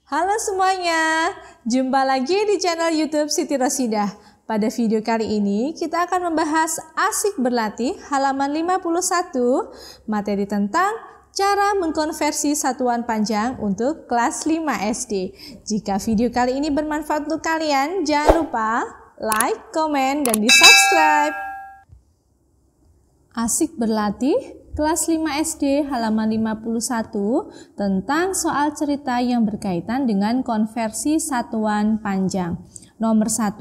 Halo semuanya, jumpa lagi di channel YouTube Siti Rosidah. Pada video kali ini kita akan membahas Asik Berlatih halaman 51, materi tentang cara mengkonversi satuan panjang untuk kelas 5 SD. Jika video kali ini bermanfaat untuk kalian, jangan lupa like, komen, dan di-subscribe. Asik Berlatih kelas 5 SD halaman 51 tentang soal cerita yang berkaitan dengan konversi satuan panjang. Nomor 1,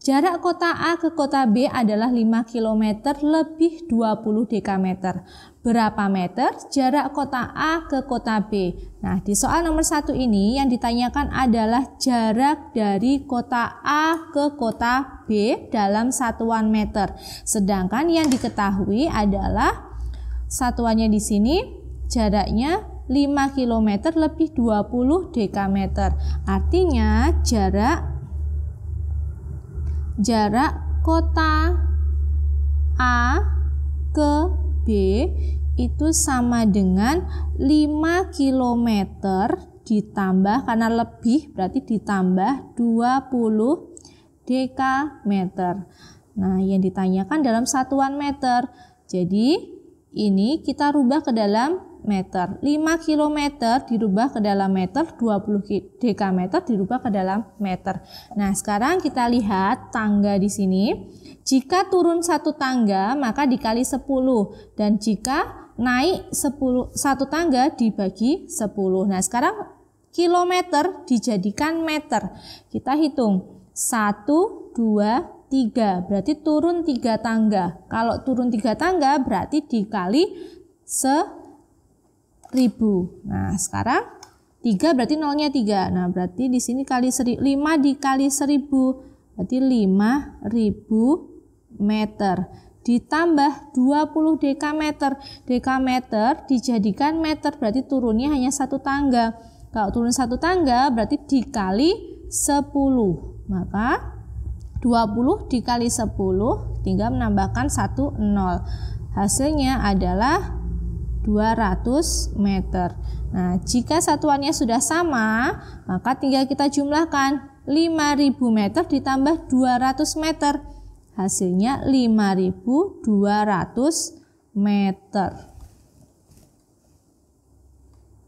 jarak kota A ke kota B adalah 5 km lebih 20 dekameter. Berapa meter jarak kota A ke kota B? Nah, di soal nomor 1 ini yang ditanyakan adalah jarak dari kota A ke kota B dalam satuan meter. Sedangkan yang diketahui adalah satuannya di sini jaraknya 5 km lebih 20 dekameter. Artinya jarak kota A ke B itu sama dengan 5 km ditambah, karena lebih berarti ditambah 20 dekameter. Nah, yang ditanyakan dalam satuan meter. Jadi ini kita rubah ke dalam meter. 5 km dirubah ke dalam meter, 20 dekameter dirubah ke dalam meter. Nah, sekarang kita lihat tangga di sini. Jika turun satu tangga, maka dikali 10. Dan jika naik 1 tangga dibagi 10. Nah, sekarang kilometer dijadikan meter. Kita hitung. 1, 2, 3, berarti turun 3 tangga. Kalau turun 3 tangga berarti dikali 1000. Nah, sekarang 3 berarti nolnya 3. Nah, berarti di sini kali 5 dikali 1000 berarti 5000 meter. Ditambah 20 dekameter. Dekameter dijadikan meter berarti turunnya hanya 1 tangga. Kalau turun 1 tangga berarti dikali 10. Maka 20 dikali 10 tinggal menambahkan 1 0. Hasilnya adalah 200 meter. Nah, jika satuannya sudah sama, maka tinggal kita jumlahkan 5000 meter ditambah 200 meter. Hasilnya 5200 meter.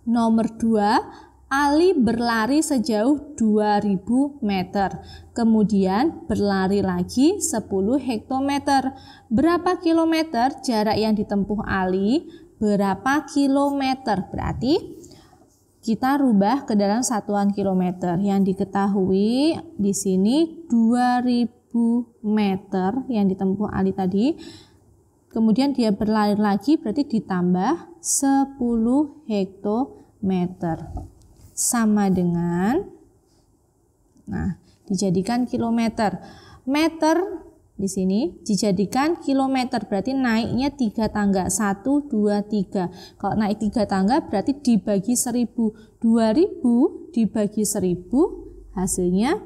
Nomor 2, Ali berlari sejauh 2000 meter, kemudian berlari lagi 10 hektometer. Berapa kilometer jarak yang ditempuh Ali? Berapa kilometer? Berarti kita rubah ke dalam satuan kilometer. Yang diketahui di sini 2000 meter yang ditempuh Ali tadi. Kemudian dia berlari lagi berarti ditambah 10 hektometer. Sama dengan, nah, dijadikan kilometer. Meter di sini dijadikan kilometer, berarti naiknya 3 tangga. 1, 2, 3. Kalau naik 3 tangga berarti dibagi 1000. 2000 dibagi 1000 hasilnya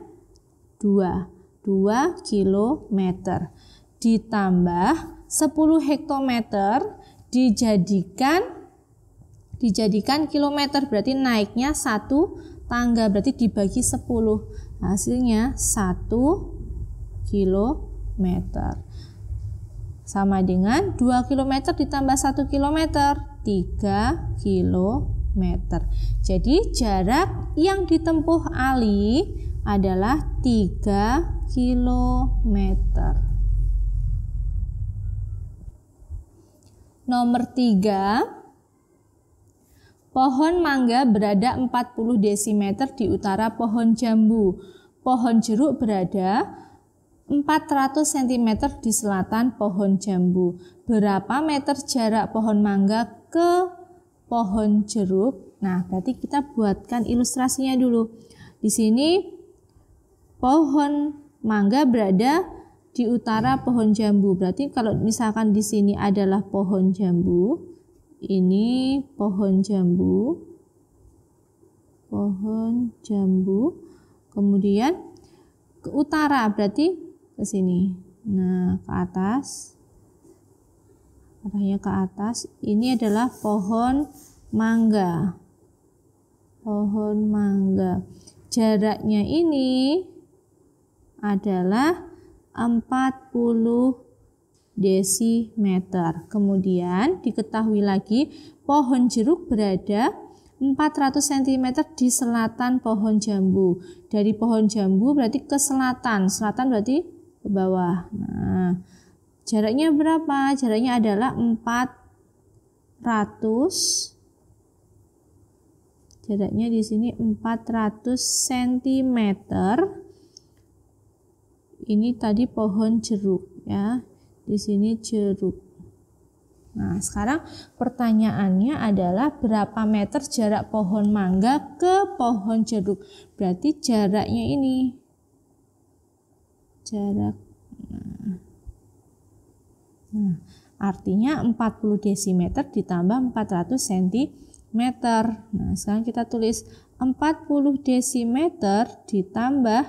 2 kilometer. Ditambah 10 hektometer dijadikan kilometer, berarti naiknya 1 tangga, berarti dibagi 10. Hasilnya 1 kilometer. Sama dengan 2 kilometer ditambah 1 kilometer, 3 kilometer. Jadi jarak yang ditempuh Ali adalah 3 kilometer. Nomor 3, pohon mangga berada 40 desimeter di utara pohon jambu. Pohon jeruk berada 400 cm di selatan pohon jambu. Berapa meter jarak pohon mangga ke pohon jeruk? Nah, berarti kita buatkan ilustrasinya dulu. Di sini pohon mangga berada di utara pohon jambu. Berarti kalau misalkan di sini adalah pohon jambu, ini pohon jambu, kemudian ke utara berarti ke sini. Nah, ke atas, arahnya ke atas. Ini adalah pohon mangga. pohon mangga. Jaraknya ini adalah 40 desimeter. Kemudian diketahui lagi pohon jeruk berada 400 cm di selatan pohon jambu. Dari pohon jambu berarti ke selatan. Selatan berarti ke bawah. Nah, jaraknya berapa? Jaraknya adalah 400. Jaraknya di sini 400 cm. Ini tadi pohon jeruk ya. Di sini jeruk. Nah, sekarang pertanyaannya adalah berapa meter jarak pohon mangga ke pohon jeruk? Berarti jaraknya ini. Jarak. Nah, artinya 40 desimeter ditambah 400 cm. Nah, sekarang kita tulis 40 desimeter ditambah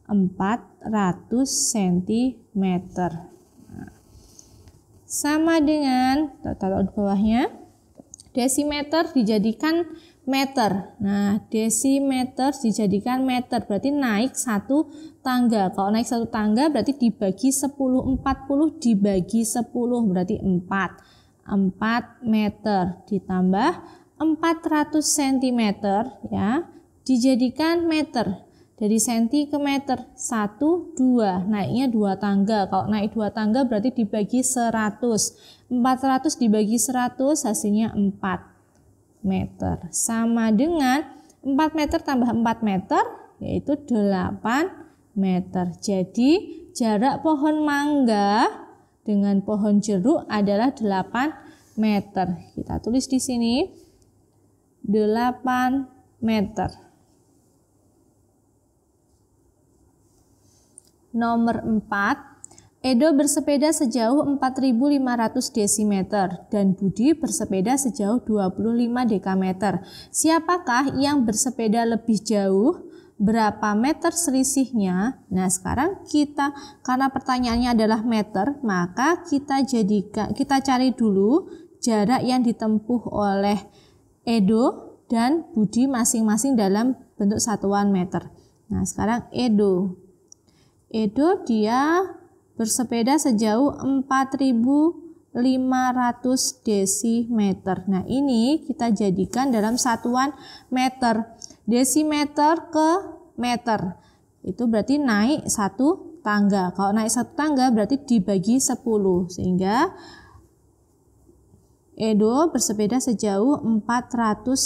400 cm. Sama dengan, taruh di bawahnya, desimeter dijadikan meter. Nah, desimeter dijadikan meter, berarti naik satu tangga. Kalau naik satu tangga berarti dibagi 10, 40 dibagi 10, berarti 4 meter ditambah 400 cm ya, dijadikan meter. Dari senti ke meter 1, 2, naiknya 2 tangga. Kalau naik 2 tangga berarti dibagi 100. 400 dibagi 100 hasilnya 4 meter. Sama dengan 4 meter tambah 4 meter yaitu 8 meter. Jadi jarak pohon mangga dengan pohon jeruk adalah 8 meter. Kita tulis di sini 8 meter. Nomor 4, Edo bersepeda sejauh 4.500 desimeter dan Budi bersepeda sejauh 25 dekameter. Siapakah yang bersepeda lebih jauh? Berapa meter selisihnya? Nah, sekarang kita, karena pertanyaannya adalah meter, maka kita cari dulu jarak yang ditempuh oleh Edo dan Budi masing-masing dalam bentuk satuan meter. Nah, sekarang Edo dia bersepeda sejauh 4.500 desimeter. Nah, ini kita jadikan dalam satuan meter. Desimeter ke meter. Itu berarti naik satu tangga. Kalau naik satu tangga berarti dibagi 10. Sehingga Edo bersepeda sejauh 450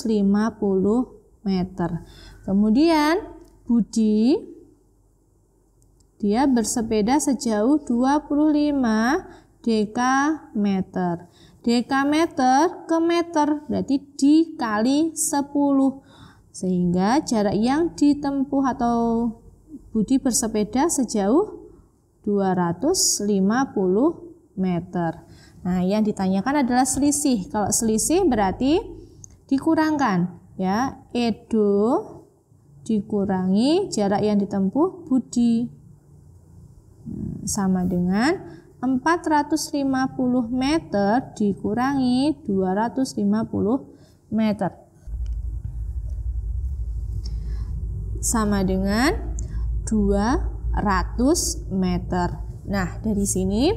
meter. Kemudian Budi dia bersepeda sejauh 25 dekameter. Dekameter ke meter berarti dikali 10. Sehingga jarak yang ditempuh atau Budi bersepeda sejauh 250 meter. Nah, yang ditanyakan adalah selisih. Kalau selisih berarti dikurangkan ya. Edo dikurangi jarak yang ditempuh Budi. Sama dengan 450 meter dikurangi 250 meter. Sama dengan 200 meter. Nah, dari sini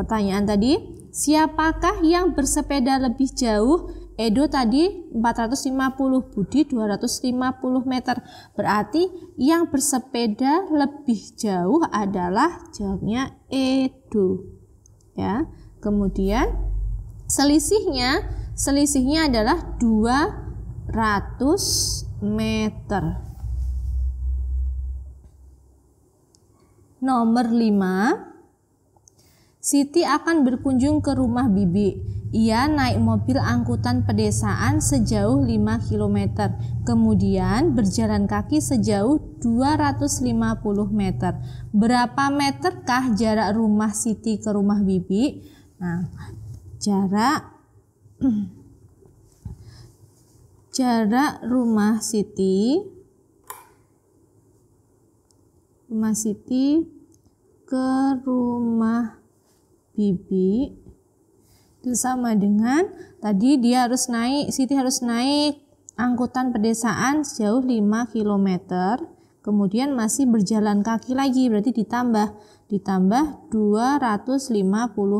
pertanyaan tadi, siapakah yang bersepeda lebih jauh? Edo tadi 450, Budi 250 meter. Berarti yang bersepeda lebih jauh adalah jawabnya Edo. Ya. Kemudian selisihnya adalah 200 meter. Nomor 5. Siti akan berkunjung ke rumah Bibi. Ia naik mobil angkutan pedesaan sejauh 5 km, kemudian berjalan kaki sejauh 250 meter. Berapa meterkah jarak rumah Siti ke rumah Bibi? Nah, jarak rumah Siti ke rumah Bibi itu sama dengan tadi Siti harus naik angkutan pedesaan sejauh 5 km, kemudian masih berjalan kaki lagi, berarti ditambah 250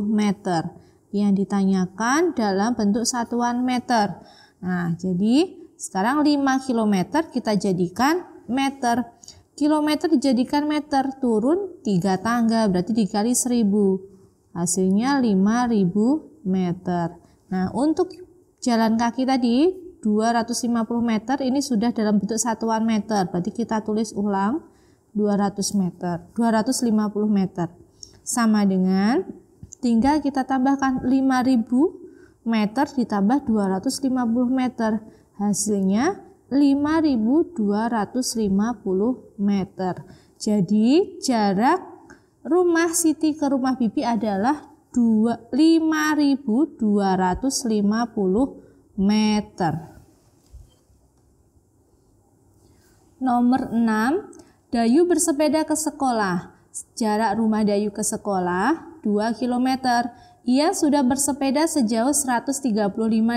meter yang ditanyakan dalam bentuk satuan meter. Nah, jadi sekarang 5 km kita jadikan meter. Kilometer dijadikan meter, turun 3 tangga, berarti dikali 1000. Hasilnya 5000 meter. Nah, untuk jalan kaki tadi 250 meter ini sudah dalam bentuk satuan meter. Berarti kita tulis ulang 250 meter. Sama dengan tinggal kita tambahkan 5000 meter ditambah 250 meter. Hasilnya 5250 meter. Jadi jarak rumah Siti ke rumah Bibi adalah 5250 meter. Nomor 6, Dayu bersepeda ke sekolah. Jarak rumah Dayu ke sekolah 2 km. Ia sudah bersepeda sejauh 135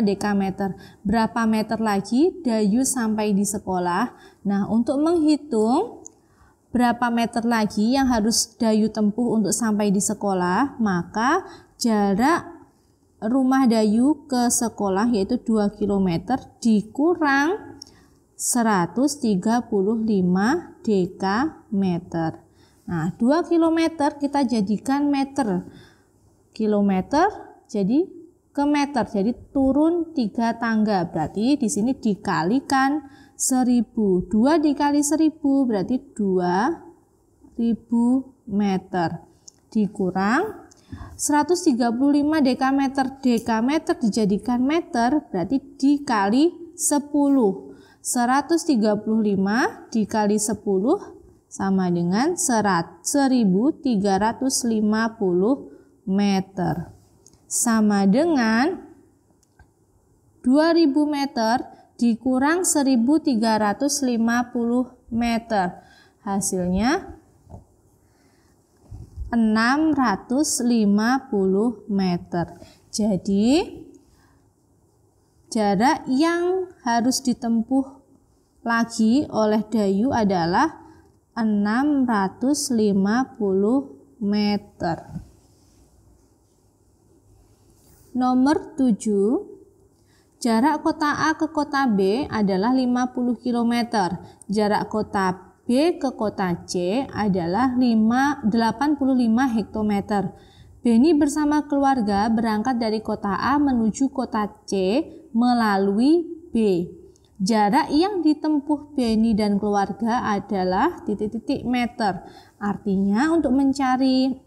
dekameter. Berapa meter lagi Dayu sampai di sekolah? Nah, untuk menghitung berapa meter lagi yang harus Dayu tempuh untuk sampai di sekolah, maka jarak rumah Dayu ke sekolah yaitu 2 km dikurang 135 dekameter. Nah, 2 km kita jadikan meter. Kilometer jadi ke meter, jadi turun 3 tangga, berarti di sini dikalikan 1000. 2 dikali 1000 berarti 2000 meter. Dikurang 135 dekameter. Dekameter dijadikan meter berarti dikali 10. 135 dikali 10 sama dengan 1350 meter. Sama dengan 2000 meter dikurang 1350 meter. Hasilnya 650 meter. Jadi jarak yang harus ditempuh lagi oleh Dayu adalah 650 meter. Nomor 7, jarak kota A ke kota B adalah 50 km. Jarak kota B ke kota C adalah 85 hektometer. Beni bersama keluarga berangkat dari kota A menuju kota C melalui B. Jarak yang ditempuh Beni dan keluarga adalah titik-titik meter. Artinya untuk mencari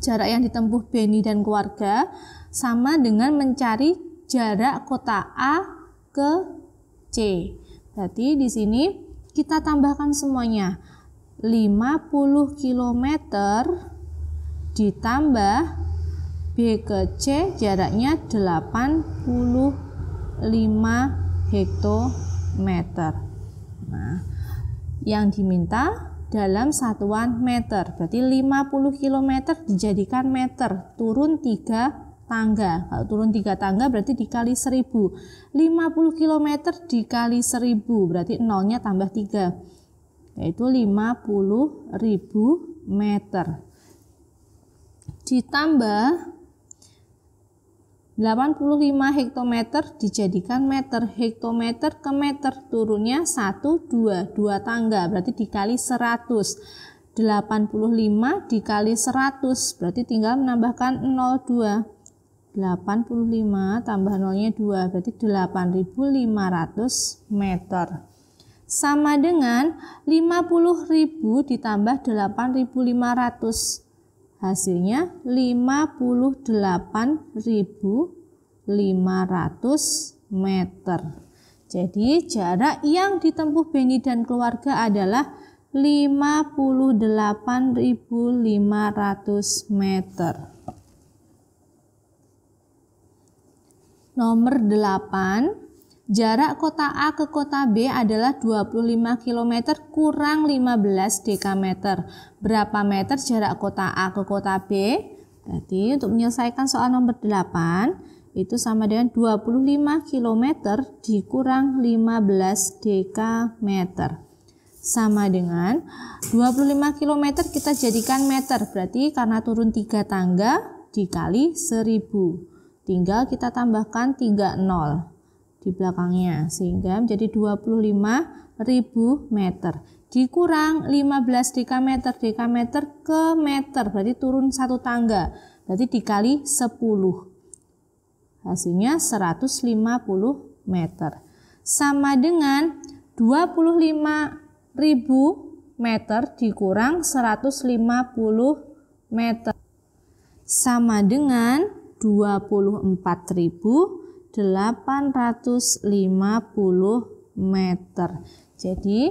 jarak yang ditempuh Beni dan keluarga sama dengan mencari jarak kota A ke C. Berarti di sini kita tambahkan semuanya. 50 km ditambah B ke C jaraknya 85 hektometer. Nah, yang diminta dalam satuan meter. Berarti 50 km dijadikan meter, turun 3 tangga. Kalau turun 3 tangga berarti dikali 1000. 50 km dikali 1000 berarti nolnya tambah 3. Yaitu 50.000 meter. Ditambah 85 hektometer dijadikan meter. Hektometer ke meter turunnya 1, 2 tangga berarti dikali 100. 85 dikali 100 berarti tinggal menambahkan 02. 85 tambah nolnya 2 berarti 8.500 meter. Sama dengan 50.000 ditambah 8.500. Hasilnya 58.500 meter. Jadi jarak yang ditempuh Beni dan keluarga adalah 58.500 meter. Nomor 8. Jarak kota A ke kota B adalah 25 km kurang 15 dekameter. Berapa meter jarak kota A ke kota B? Berarti untuk menyelesaikan soal nomor 8, itu sama dengan 25 km dikurang 15 dekameter. Sama dengan 25 km kita jadikan meter, berarti karena turun 3 tangga dikali 1000. Tinggal kita tambahkan 3 nol di belakangnya sehingga menjadi 25.000 meter. Dikurang 15 dekameter, dekameter ke meter, berarti turun 1 tangga, berarti dikali 10. Hasilnya 150 meter. Sama dengan 25.000 meter dikurang 150 meter. Sama dengan 24.850 meter. Jadi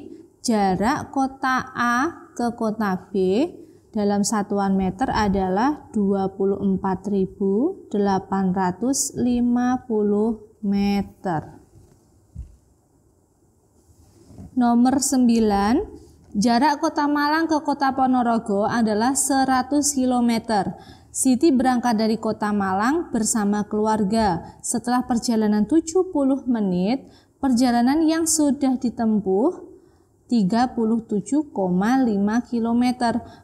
jarak kota A ke kota B dalam satuan meter adalah 24.850 meter. Nomor 9, jarak kota Malang ke kota Ponorogo adalah 100 km. Siti berangkat dari kota Malang bersama keluarga. Setelah perjalanan 70 menit, perjalanan yang sudah ditempuh 37,5 km.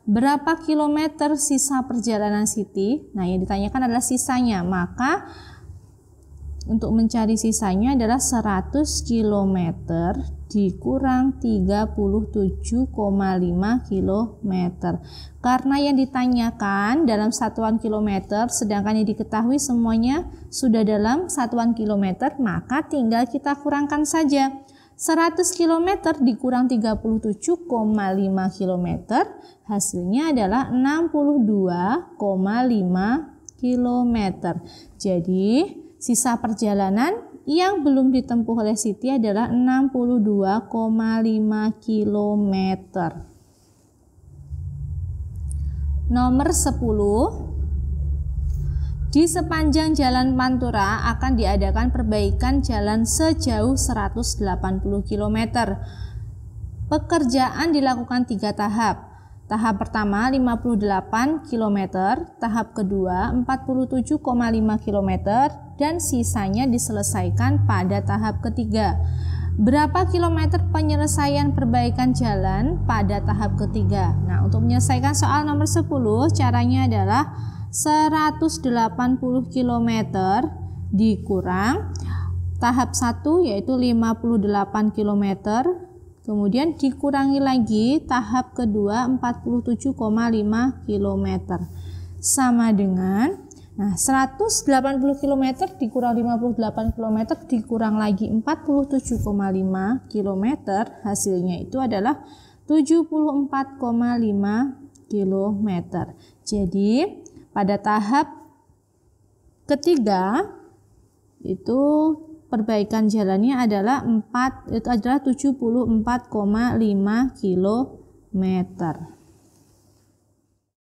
Berapa kilometer sisa perjalanan Siti? Nah, yang ditanyakan adalah sisanya. Maka untuk mencari sisanya adalah 100 km dikurang 37,5 km. Karena yang ditanyakan dalam satuan kilometer, sedangkan yang diketahui semuanya sudah dalam satuan kilometer, maka tinggal kita kurangkan saja. 100 km dikurang 37,5 km, hasilnya adalah 62,5 km. Jadi, sisa perjalanan yang belum ditempuh oleh Siti adalah 62,5 km. Nomor 10. Di sepanjang Jalan Pantura akan diadakan perbaikan jalan sejauh 180 km. Pekerjaan dilakukan 3 tahap. Tahap pertama 58 km, tahap kedua 47,5 km, dan sisanya diselesaikan pada tahap ketiga. Berapa kilometer penyelesaian perbaikan jalan pada tahap ketiga? Nah, untuk menyelesaikan soal nomor 10, caranya adalah 180 km dikurang tahap 1 yaitu 58 km, kemudian dikurangi lagi tahap kedua 47,5 km, sama dengan 180 km dikurang 58 km dikurang lagi 47,5 km, hasilnya itu adalah 74,5 km. Jadi pada tahap ketiga itu perbaikan jalannya adalah 74,5 km.